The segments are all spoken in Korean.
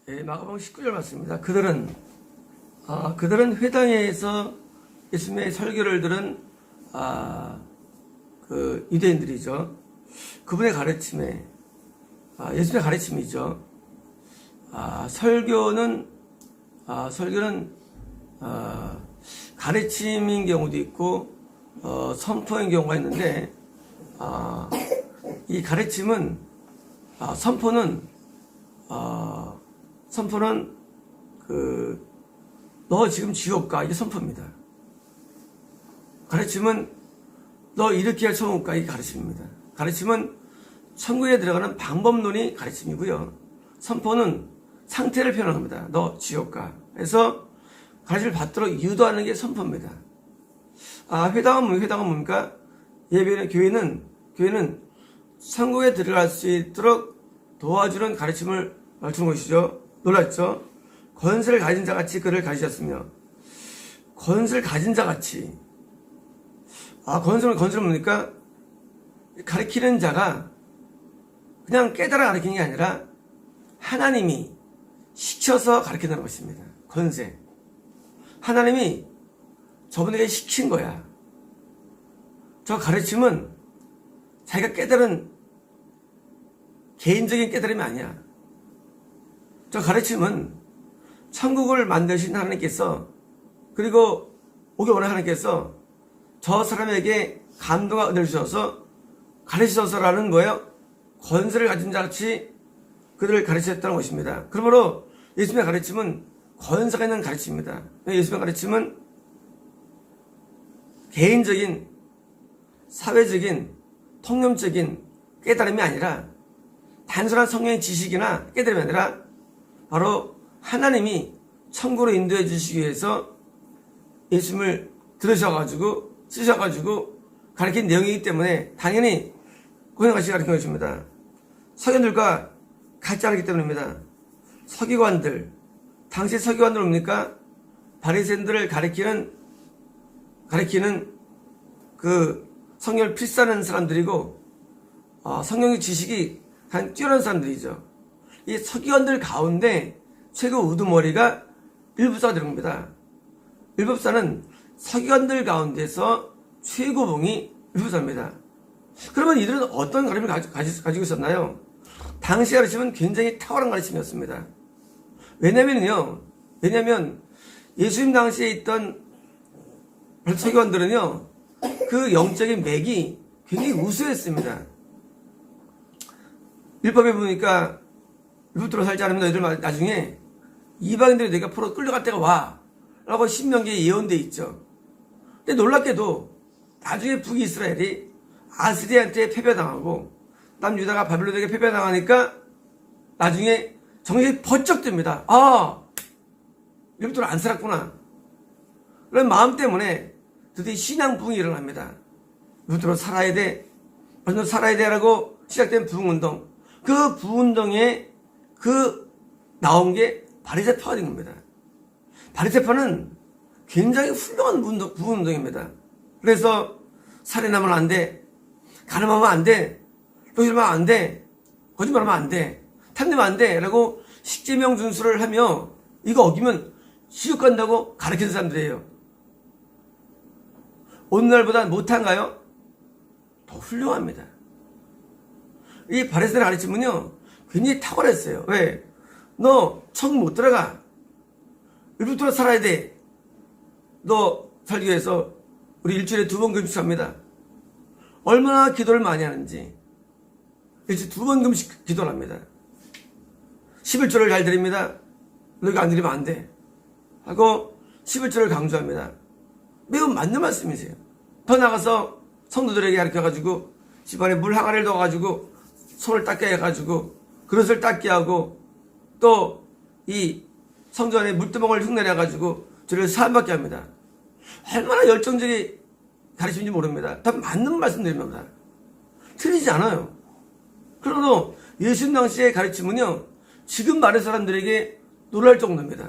마가복음 19절 말씀입니다. 그들은 회당에서 예수님의 설교를 들은 그 유대인들이죠. 그분의 가르침에 예수님의 가르침이죠. 설교는 가르침인 경우도 있고 선포인 경우가 있는데 이 가르침은 선포는 너 지금 지옥 가, 이게 선포입니다. 가르침은 너 이렇게 할 천국 가, 이게 가르침입니다. 가르침은 천국에 들어가는 방법론이 가르침이고요. 선포는 상태를 표현합니다. 너 지옥 가. 그래서 가르침을 받도록 유도하는 게 선포입니다. 회당은 뭡니까? 교회는 천국에 들어갈 수 있도록 도와주는 가르침을 주는 것이죠. 놀랐죠? 권세를 가진 자같이 그를 가르치셨으며, 권세를 가진 자같이, 권세는 뭡니까? 가르치는 자가 그냥 깨달아 가르치는 게 아니라 하나님이 시켜서 가르친다는 것입니다. 권세. 하나님이 저분에게 시킨 거야. 저 가르침은 자기가 깨달은 개인적인 깨달음이 아니야. 저 가르침은 천국을 만드신 하나님께서, 그리고 오기 원하는 하나님께서 저 사람에게 감동과 은혜를 주셔서 가르치셔서라는 거예요. 권세를 가진 자같이 그들을 가르치셨다는 것입니다. 그러므로 예수님의 가르침은 권세가 있는 가르침입니다. 예수님의 가르침은 개인적인, 사회적인, 통념적인 깨달음이 아니라 단순한 성경의 지식이나 깨달음이 아니라 바로 하나님이 천국으로 인도해 주시기 위해서 예수님을 들으셔가지고 쓰셔가지고 가르친 내용이기 때문에 당연히 고생같이 가르친 것입니다. 서기관들과 같지 않기 때문입니다. 서기관들, 당시 서기관들 뭡니까? 바리새인들을 가리키는 그 성경을 필사하는 사람들이고 성경의 지식이 가장 뛰어난 사람들이죠. 이 서기관들 가운데 최고 우두머리가 율법사가 되는 겁니다. 율법사는 서기관들 가운데서 최고봉이 율법사입니다. 그러면 이들은 어떤 가르침을 가지고 있었나요? 당시 가르침은 굉장히 탁월한 가르침이었습니다. 왜냐면 예수님 당시에 있던 서기관들은요, 그 영적인 맥이 굉장히 우수했습니다. 율법에 보니까 율법대로 살지 않으면 너희들 나중에 이방인들이 내가 포로 끌려갈 때가 와 라고 신명기에 예언돼 있죠. 근데 놀랍게도 나중에 북이스라엘이 아스리한테 패배당하고 남유다가 바빌론에게 패배당하니까 나중에 정신이 번쩍 듭니다. 율법대로 안 살았구나. 그런 마음 때문에 드디어 신앙 부흥이 일어납니다. 율법대로 살아야 돼. 완전 살아야 돼라고 시작된 부흥운동. 그 부흥운동에 나온 게 바리새파가 된 겁니다. 바리새파는 굉장히 훌륭한 부흥운동입니다. 그래서 살인하면 안 돼. 가늠하면 안 돼. 도둑질하면 안 돼. 거짓말하면 안 돼. 탐내면 안 돼. 라고 십계명 준수를 하며 이거 어기면 지옥 간다고 가르치는 사람들이에요. 오늘날보다 못한가요? 더 훌륭합니다. 이 바리새인의 가르침은요, 굉장히 탁월했어요. 왜? 너 천국 못 들어가. 율법대로 살아야 돼. 너 살기 위해서 우리 일주일에 2번 금식합니다. 얼마나 기도를 많이 하는지 일주일에 2번 금식 기도를 합니다. 11조를 잘 드립니다. 너희가 안 드리면 안 돼. 하고 11조를 강조합니다. 매우 맞는 말씀이세요. 더 나가서 성도들에게 가르쳐가지고 집안에 물 항아리를 넣어가지고 손을 닦게 해가지고 그릇을 닦게 하고 또 이 성전에 물두멍을 흉내내가지고 저를 사함받게 합니다. 얼마나 열정적인 가르침인지 모릅니다. 다 맞는 말씀드립니다. 틀리지 않아요. 그러나 예수님 당시의 가르침은요, 지금 말의 사람들에게 놀랄 정도입니다.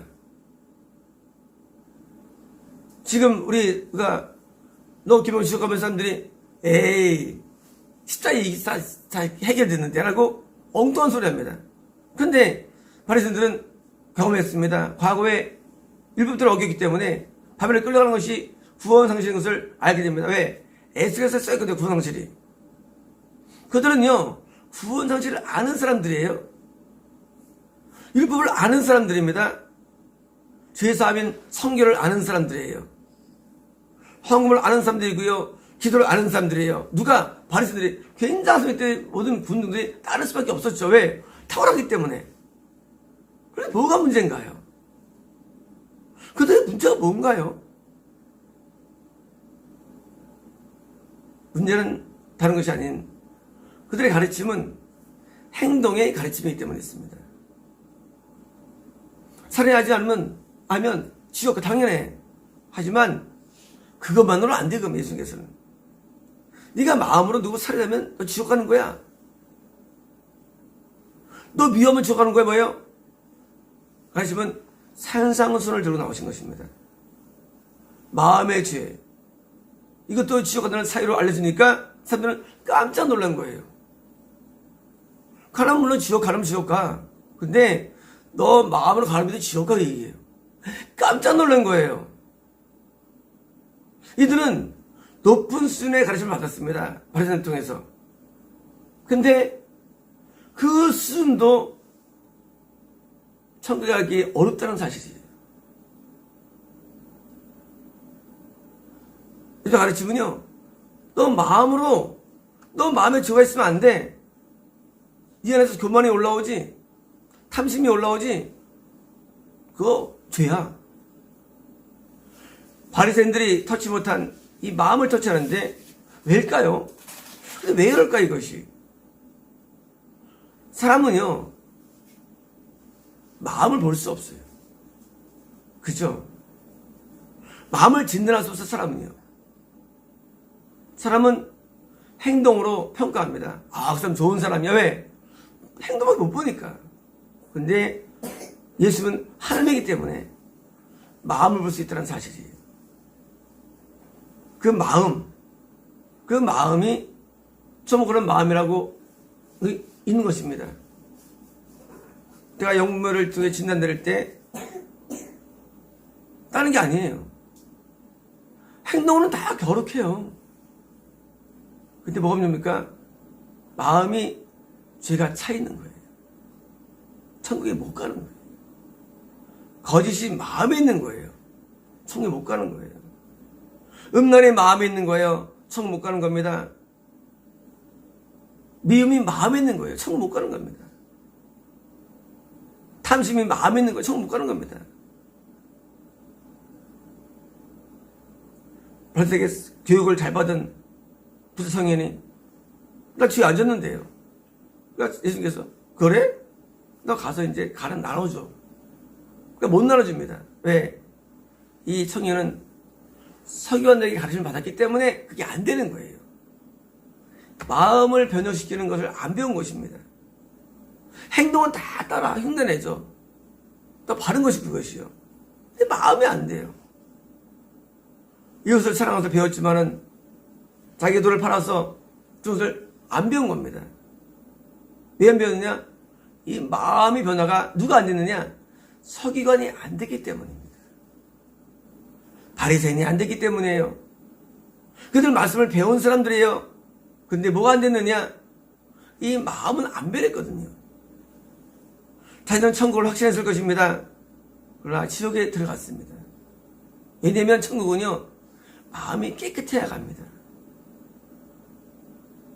지금 우리가 너 기본 지속하면 사람들이 에이 십자이 다 해결됐는데 라고 엉뚱한 소리 합니다. 근데 바리새인들은 경험했습니다. 과거에 율법들을 어겼기 때문에 바벨에 끌려가는 것이 구원 상실인 것을 알게 됩니다. 왜? 에스겔서에 써있거든요. 구원 상실이. 그들은요 구원 상실을 아는 사람들이에요. 율법을 아는 사람들입니다. 죄사함인 성결을 아는 사람들이에요. 황금을 아는 사람들이고요. 기도를 아는 사람들이에요. 누가? 바리새인들이. 굉장한 소리 때 모든 군중들이 따를 수밖에 없었죠. 왜? 탁월하기 때문에. 그런데 뭐가 문제인가요? 그들의 문제가 뭔가요? 문제는 다른 것이 아닌 그들의 가르침은 행동의 가르침이기 때문에 있습니다. 살해하지 하면 지옥 당연해. 하지만 그것만으로 안 되거든. 예수님께서는 네가 마음으로 누구 살해하면 너 지옥 가는 거야. 너 미워하면 지옥 가는 거야. 뭐예요? 가르침은 산상의 손을 들고 나오신 것입니다. 마음의 죄 이것도 지옥 간다는 사유로 알려주니까 사람들은 깜짝 놀란 거예요. 가라면 물론 지옥 가라면 지옥 가. 근데 너 마음으로 가라면 지옥 가 얘기해요. 깜짝 놀란 거예요. 이들은 높은 수준의 가르침을 받았습니다. 바리새인을 통해서. 근데 그 수준도 천국에 가기 어렵다는 사실이에요. 이 가르침은요, 너 마음에 죄가 있으면 안 돼. 네 안에서 교만이 올라오지, 탐심이 올라오지, 그거 죄야. 바리새인들이 터치 못한 이 마음을 터치하는데 왜일까요? 근데 왜 그럴까 이것이? 사람은요, 마음을 볼 수 없어요. 그죠? 마음을 진단할 수 없어 사람은요. 사람은 행동으로 평가합니다. 아, 그 사람 좋은 사람이야. 왜? 행동밖에 못 보니까. 근데 예수는 하나님이기 때문에 마음을 볼 수 있다는 사실이에요. 그 마음이 좀 그런 마음이라고 있는 것입니다. 제가 영문을 통해 진단 내릴 때 다른 게 아니에요. 행동은 다 거룩해요. 근데 뭐가 문제입니까? 마음이 죄가 차 있는 거예요. 천국에 못 가는 거예요. 거짓이 마음에 있는 거예요. 천국에 못 가는 거예요. 음란이 마음에 있는 거예요. 천국 못 가는 겁니다. 미움이 마음에 있는 거예요. 천국 못 가는 겁니다. 탐심이 마음에 있는 거예요. 천국 못 가는 겁니다. 벌써 교육을 잘 받은 부자 청년이 나 뒤에 앉았는데요. 그러니까 예수님께서 그래? 너 가서 이제 가는 나눠줘. 그러니까 못 나눠줍니다. 왜? 이 청년은 서기관들에게 가르침을 받았기 때문에 그게 안 되는 거예요. 마음을 변형시키는 것을 안 배운 것입니다. 행동은 다 따라 흉내내죠. 또 바른 것이 그것이요. 근데 마음이 안 돼요. 이웃을 사랑하면서 배웠지만은 자기 돈을 팔아서 그것을 안 배운 겁니다. 왜 안 배웠느냐? 이 마음의 변화가 누가 안 됐느냐? 서기관이 안 됐기 때문입니다. 바리새인이 안 됐기 때문이에요. 그들 말씀을 배운 사람들이에요. 근데 뭐가 안 됐느냐? 이 마음은 안 변했거든요. 자기는 천국을 확신했을 것입니다. 그러나 지옥에 들어갔습니다. 왜냐면 천국은요, 마음이 깨끗해야 갑니다.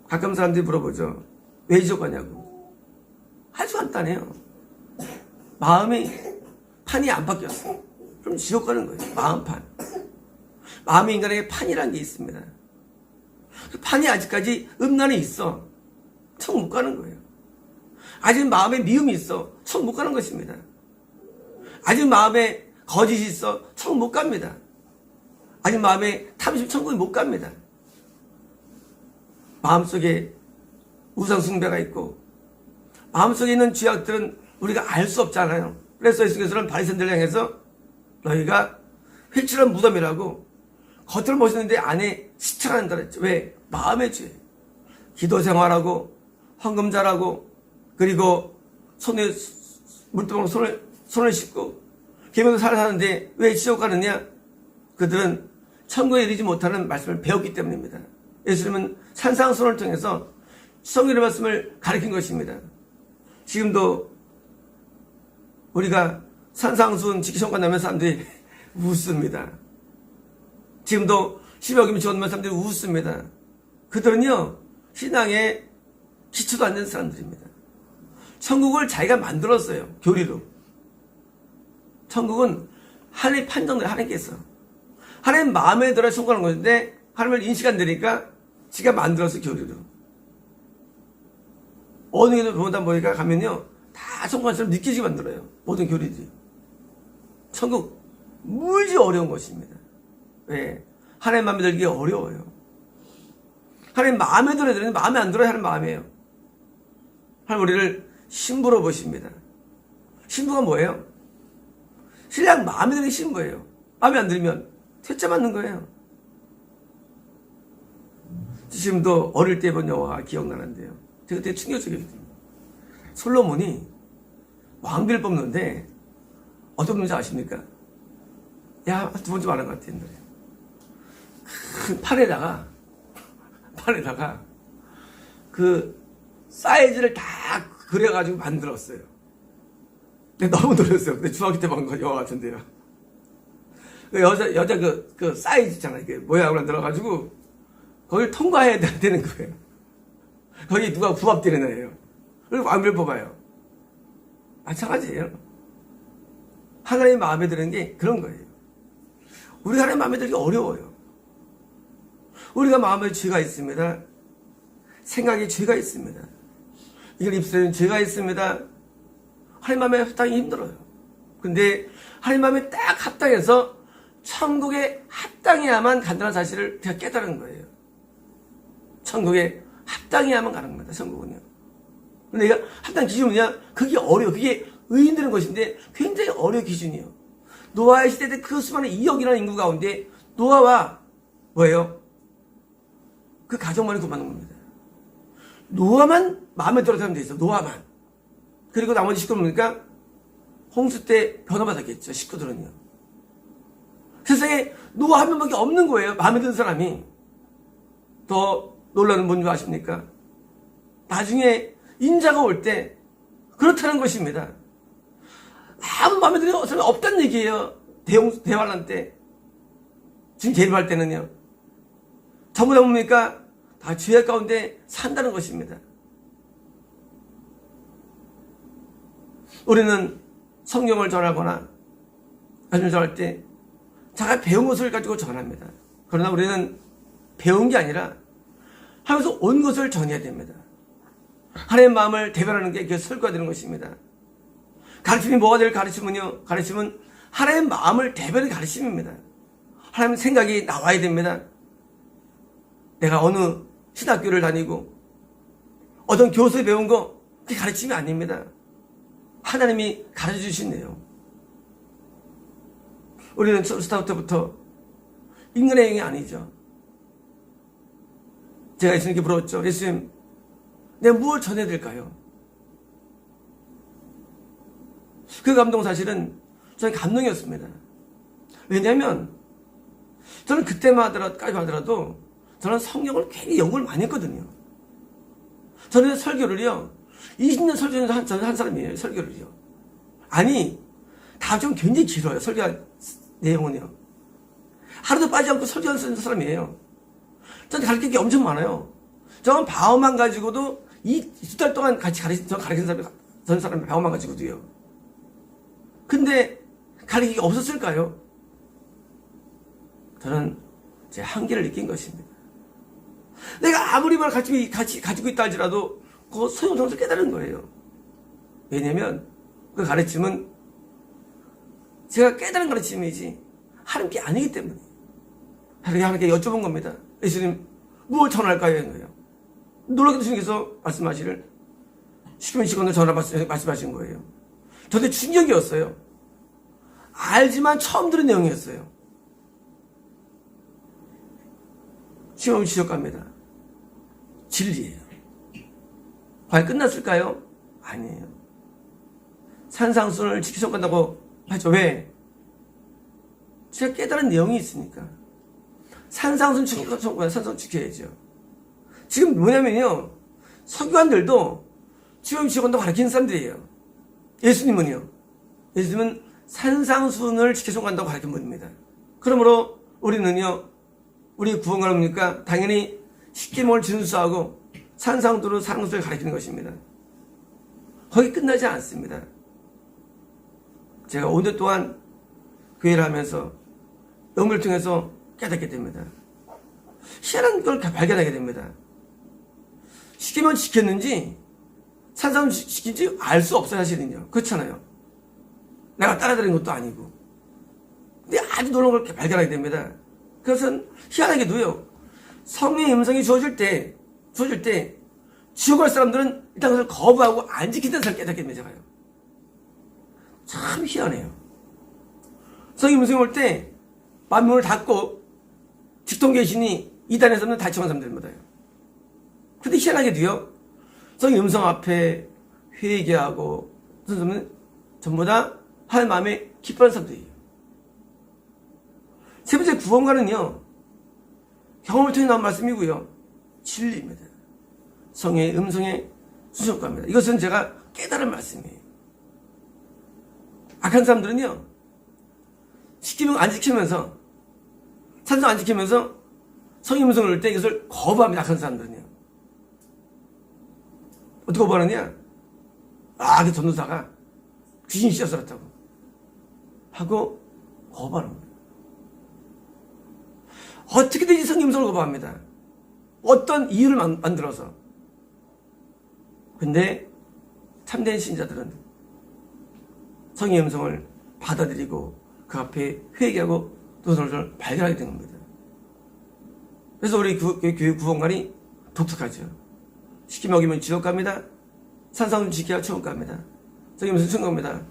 가끔 사람들이 물어보죠. 왜 지옥 가냐고. 아주 간단해요. 마음이 판이 안 바뀌었어요. 그럼 지옥 가는 거예요. 마음판. 마음의 인간에게 판이라는 게 있습니다. 그 판이 아직까지 음란이 있어. 천국 못 가는 거예요. 아직 마음에 미움이 있어. 천국 못 가는 것입니다. 아직 마음에 거짓이 있어. 천국 못 갑니다. 아직 마음에 탐심 천국에 못 갑니다. 마음속에 우상 숭배가 있고 마음속에 있는 죄악들은 우리가 알 수 없잖아요. 그래서 예수께서는 바리새인들을 향해서 너희가 휘칠한 무덤이라고 겉으로 멋있는데 안에 시체가 난다 그랬죠. 왜? 마음의 죄. 기도 생활하고 헌금 잘하고 그리고 손에 물두멍 손을 씻고 계명도 살아가는데 왜 지옥 가느냐? 그들은 천국에 이르지 못하는 말씀을 배웠기 때문입니다. 예수님은 산상수훈을 통해서 성경의 말씀을 가르친 것입니다. 지금도 우리가 산상수훈 지키시고 나면 사람들이 웃습니다. 지금도 10여 김치 얻는 사람들이 웃습니다. 그들은요, 신앙에 기초도 안 된 사람들입니다. 천국을 자기가 만들었어요. 교리로. 천국은 하나님 판정대로 하나님께서. 하나님 마음에 들어 천국하는 것인데 하나님을 인식 안 되니까 지가 만들었어요. 교리로. 어느 게도 보다 보니까 가면요, 다 천국처럼 느끼지게 만들어요. 모든 교리들이. 천국 무지 어려운 것입니다. 왜? 하나님 마음에 들기 어려워요. 하나님 마음에 들어야 되는데 마음에 안 들어야 하는 마음이에요. 하나님 우리를 신부로 보십니다. 신부가 뭐예요? 신랑 마음에 드는 게 신부예요. 마음에 안 들면 퇴짜 맞는 거예요. 지금도 어릴 때 본 영화가 기억나는데요. 제가 그때 충격적이었거든요. 솔로몬이 왕비를 뽑는데 어떤 분인지 아십니까? 야, 두 번째 말한 것 같아요. 큰 판에다가 그 사이즈를 다 그려가지고 만들었어요. 근데 너무 놀랐어요. 근데 중학교 때 본 영화 같은데요. 그 여자 그 사이즈 있잖아요. 그 모양으로 만들어가지고 거길 통과해야 되는 거예요. 거기 누가 부합되는 애예요. 그리고 왕비를 뽑아요. 마찬가지예요. 하나님 마음에 드는 게 그런 거예요. 우리가 하나님 마음에 들기 어려워요. 우리가 마음에 죄가 있습니다. 생각에 죄가 있습니다. 이걸 입술에는 죄가 있습니다. 하나님 마음에 합당이 힘들어요. 근데 하나님 마음에 딱 합당해서 천국에 합당해야만 간다는 사실을 제가 깨달은 거예요. 천국에 합당해야만 가는 겁니다. 천국은요. 근데 내가 합당 기준이냐? 그게 어려워. 그게 의인되는 것인데 굉장히 어려운 기준이에요. 노아의 시대 때 그 수많은 2억이라는 인구 가운데 노아와 뭐예요? 그 가족만이 구원받는 겁니다. 노아만 마음에 들어 사람 돼 있어. 노아만. 그리고 나머지 식구들이니까 홍수 때 변화받았겠죠. 식구들은요. 세상에 노아 한 명밖에 없는 거예요. 마음에 드는 사람이. 더 놀라는 뭔지 아십니까? 나중에 인자가 올 때 그렇다는 것입니다. 아무 마음에 드는 사람이 없다는 얘기예요. 대환란 때. 지금 개입할 때는요. 전부 다 뭡니까? 다 죄악 가운데 산다는 것입니다. 우리는 성경을 전하거나 말씀을 전할 때 자기가 배운 것을 가지고 전합니다. 그러나 우리는 배운 게 아니라 하면서 온 것을 전해야 됩니다. 하나님의 마음을 대변하는 게 그게 설교가 되는 것입니다. 가르침이 뭐가 될 가르침은요? 가르침은 하나님의 마음을 대변하는 가르침입니다. 하나님의 생각이 나와야 됩니다. 내가 어느 신학교를 다니고 어떤 교수에 배운 거 그게 가르침이 아닙니다. 하나님이 가르쳐 주시네요. 우리는 스타부터 인간의 행위 아니죠. 제가 예수님께 물었죠. 예수님, 내가 무엇을 전해야 될까요? 그 감동 사실은 저는 감동이었습니다. 왜냐하면 저는 그때까지 하더라도 저는 성경을 굉장히 연구를 많이 했거든요. 저는 설교를요, 20년 설교를 저는 한 사람이에요. 설교를요. 아니, 다 좀 굉장히 길어요. 설교 내용은요. 하루도 빠지지 않고 설교하는 사람이에요. 저는 가르칠 게 엄청 많아요. 저는 방어만 가지고도 이 두 달 동안 같이 가르친 사람이 방어만 가지고도요. 근데 가르치기 없었을까요? 저는 제 한계를 느낀 것입니다. 내가 아무리 말 같이 가지고 있다 할지라도 그 소용성을 깨달은 거예요. 왜냐면 그 가르침은 제가 깨달은 가르침이지 하는 게 아니기 때문에 하나님께 여쭤본 겁니다. 예수님 무엇을 전할까요? 하는 거예요. 놀랍게도 주님께서 말씀하시를 10분 시간을 말씀하신 거예요. 저한테 충격이었어요. 알지만 처음 들은 내용이었어요. 시험은 지적합니다. 진리예요. 과연 끝났을까요? 아니에요. 산상순을 지키셔야 한다고 하죠. 왜? 제가 깨달은 내용이 있으니까. 산상순 지켜야죠. 지금 뭐냐면요, 서기관들도 지금 지원도 가르치는 사람들이에요. 예수님은요, 예수님은 산상순을 지켜서 간다고 가르친 분입니다. 그러므로 우리는요, 우리 구원가는 뭡니까? 당연히 십계명을 준수하고 산상도로 사는 것을 가르치는 것입니다. 거기 끝나지 않습니다. 제가 5년 동안 교회를 하면서 영을 통해서 깨닫게 됩니다. 희한한 걸 발견하게 됩니다. 십계명 지켰는지 산상도 지킨지 알 수 없어요, 사실은요. 그렇잖아요. 내가 따라다닌 것도 아니고. 근데 아주 놀라운 걸 발견하게 됩니다. 그것은 희한하게도요, 성령의 음성이 주어질 때 지옥 갈 사람들은 일단 그것을 거부하고 안 지킨다는 사람을 깨닫게 됩니다. 제가요. 참 희한해요. 성령의 음성이 올 때 만문을 닫고 직통 계시니 이단에서는 다 지원 사람들입니다. 근데 희한하게도요, 성령의 음성 앞에 회개하고 선생님은 전부 다 하나님 마음에 기뻐하는 사람들이에요. 세 번째 구원과는요, 경험을 통해 나온 말씀이고요, 진리입니다. 성의 음성의 순종과입니다. 이것은 제가 깨달은 말씀이에요. 악한 사람들은요, 십계명 안 지키면서, 산성 안 지키면서 성의 음성을 올 때 이것을 거부합니다. 악한 사람들은요. 어떻게 거부하느냐? 그 전도사가 귀신이 씌어서 그렇다고 하고 거부하는 거예요. 어떻게든지 성의 음성을 거부합니다. 어떤 이유를 만들어서. 근데 참된 신자들은 성의 음성을 받아들이고 그 앞에 회개하고 또 그것을 발견하게 된 겁니다. 그래서 우리 교회 구원관이 독특하죠. 시키 먹이면 지옥 갑니다. 산상순 지켜야 천국 갑니다. 성의 음성 천국 갑니다.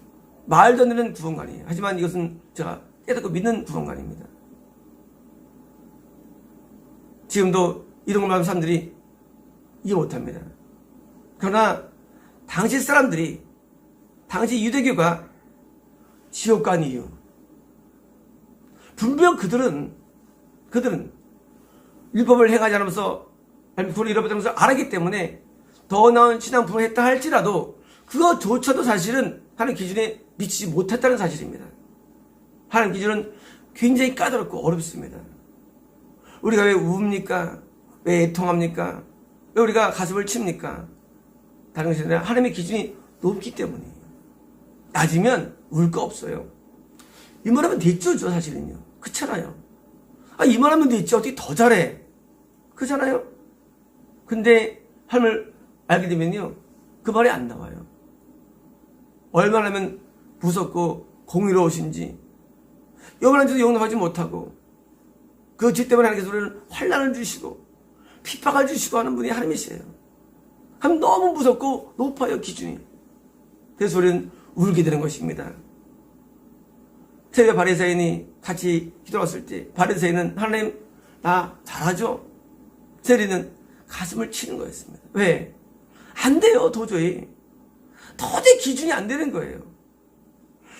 말도 안 되는 구원관이에요. 하지만 이것은 제가 깨닫고 믿는 구원관입니다. 지금도 이런 걸 말하는 사람들이 이해 못합니다. 그러나 당시 사람들이, 당시 유대교가 지옥 간 이유, 분명 그들은 율법을 행하지 않으면서 그걸 잃어버리면서 알았기 때문에 더 나은 신앙 부흥을 했다 할지라도 그것조차도 사실은 하나님 기준에 미치지 못했다는 사실입니다. 하나님 기준은 굉장히 까다롭고 어렵습니다. 우리가 왜 우웁니까? 왜 애통합니까? 왜 우리가 가슴을 칩니까? 다른 것이 아니라 하나님의 기준이 높기 때문이에요. 낮으면 울 거 없어요. 이만하면 됐죠, 사실은요. 그렇잖아요. 이만하면 됐지, 어떻게 더 잘해? 그렇잖아요. 근데 하나님을 알게 되면요, 그 말이 안 나와요. 얼마나 하면 무섭고 공의로우신지, 영원한지도 용납하지 못하고 그 죄 때문에 하나님께서 우리는 환난을 주시고 핍박을 주시고 하는 분이 하나님이세요. 하나님 너무 무섭고 높아요, 기준이. 그래서 우리는 울게 되는 것입니다. 세례 바리새인이 같이 기도했을 때 바리새인은 하나님 나 잘하죠? 세리는 가슴을 치는 거였습니다. 왜? 안 돼요, 도저히 기준이 안 되는 거예요.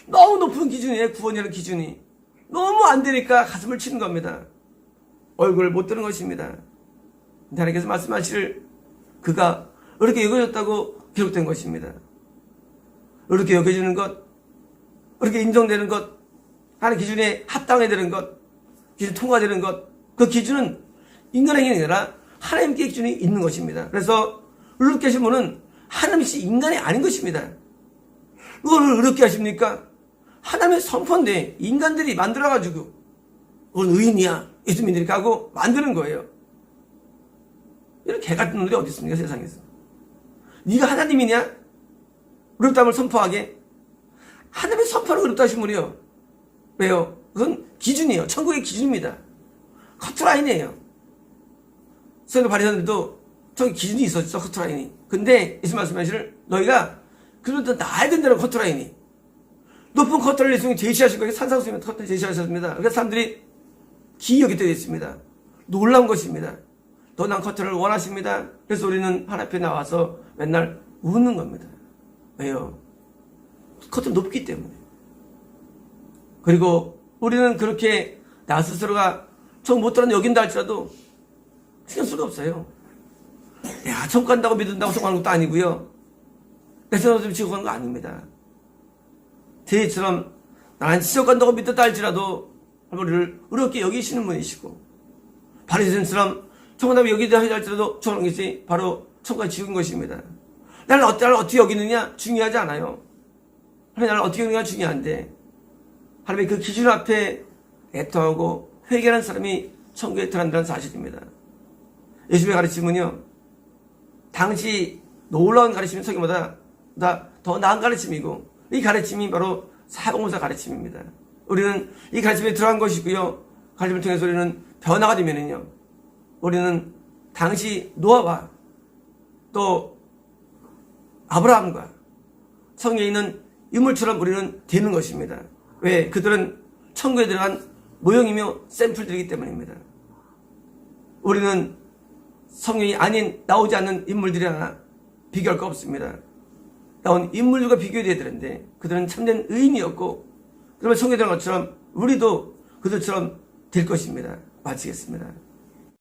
너무 높은 기준이에요. 구원이라는 기준이 너무 안 되니까 가슴을 치는 겁니다. 얼굴을 못 드는 것입니다. 하나님께서 말씀하시를 그가 이렇게 여겨졌다고 기록된 것입니다. 이렇게 여겨지는 것, 이렇게 인정되는 것, 하나님 기준에 합당해야 되는 것, 기준 통과되는 것, 그 기준은 인간의 기준이 아니라 하나님께 기준이 있는 것입니다. 그래서 의롭게 하신 분은 하나님이시 인간이 아닌 것입니다. 그걸 의롭게 하십니까? 하나님의 선포인데 인간들이 만들어가지고 그건 의인이야, 예수민들이 가고 만드는 거예요. 이런 개 같은 놈들이 어디 있습니까, 세상에서? 네가 하나님이냐? 의롭다함을 선포하게? 하나님의 선포하는 의롭다 하신 분이요. 왜요? 그건 기준이에요. 천국의 기준입니다. 커트라인이에요. 세례 바리새인들도 저기 기준이 있었죠, 커트라인이. 근데 예수 말씀하시를 너희가 그래도 나야 된다는 커트라인이. 높은 커트라인을 예수님이 제시하신 거예요. 산상수님이 커트라인 제시하셨습니다. 그래서 사람들이 기억이 되어 있습니다. 놀라운 것입니다. 더 난 커트를 원하십니다. 그래서 우리는 하나님 앞에 나와서 맨날 우는 겁니다. 왜요? 겉은 높기 때문에. 그리고 우리는 그렇게 나 스스로가 정 못 들어는 여긴다 할지라도 신경 쓸 수가 없어요. 야, 천국 간다고 믿는다고 성공하는 것도 아니고요. 내 생각으로 지고 가는 거 아닙니다. 제이처럼 나는 지옥 간다고 믿었다 할지라도 우리를 의롭게 여기시는 분이시고, 바리새인처럼 천국 간다고 여기다 할지라도 저런 것이 바로 천국과 지옥인 것입니다. 나를 어떻게 여기느냐 중요하지 않아요. 하나님 나를 어떻게 여기느냐 중요한데, 하나님의 그 기준 앞에 애통하고 회개하는 사람이 천국에 들어간다는 사실입니다. 예수님의 가르침은요, 당시 놀라운 가르침인 서기보다 더 나은 가르침이고, 이 가르침이 바로 사공무사 가르침입니다. 우리는 이 가르침에 들어간 것이고요, 가르침을 통해서 우리는 변화가 되면은요, 우리는 당시 노아와 또 아브라함과 성경에 있는 인물처럼 우리는 되는 것입니다. 왜? 그들은 천국에 들어간 모형이며 샘플들이기 때문입니다. 우리는 성경이 아닌 나오지 않는 인물들이나 비교할 거 없습니다. 나온 인물들과 비교해야 되는데 그들은 참된 의인이었고, 그러면 성경에 들어간 것처럼 우리도 그들처럼 될 것입니다. 마치겠습니다.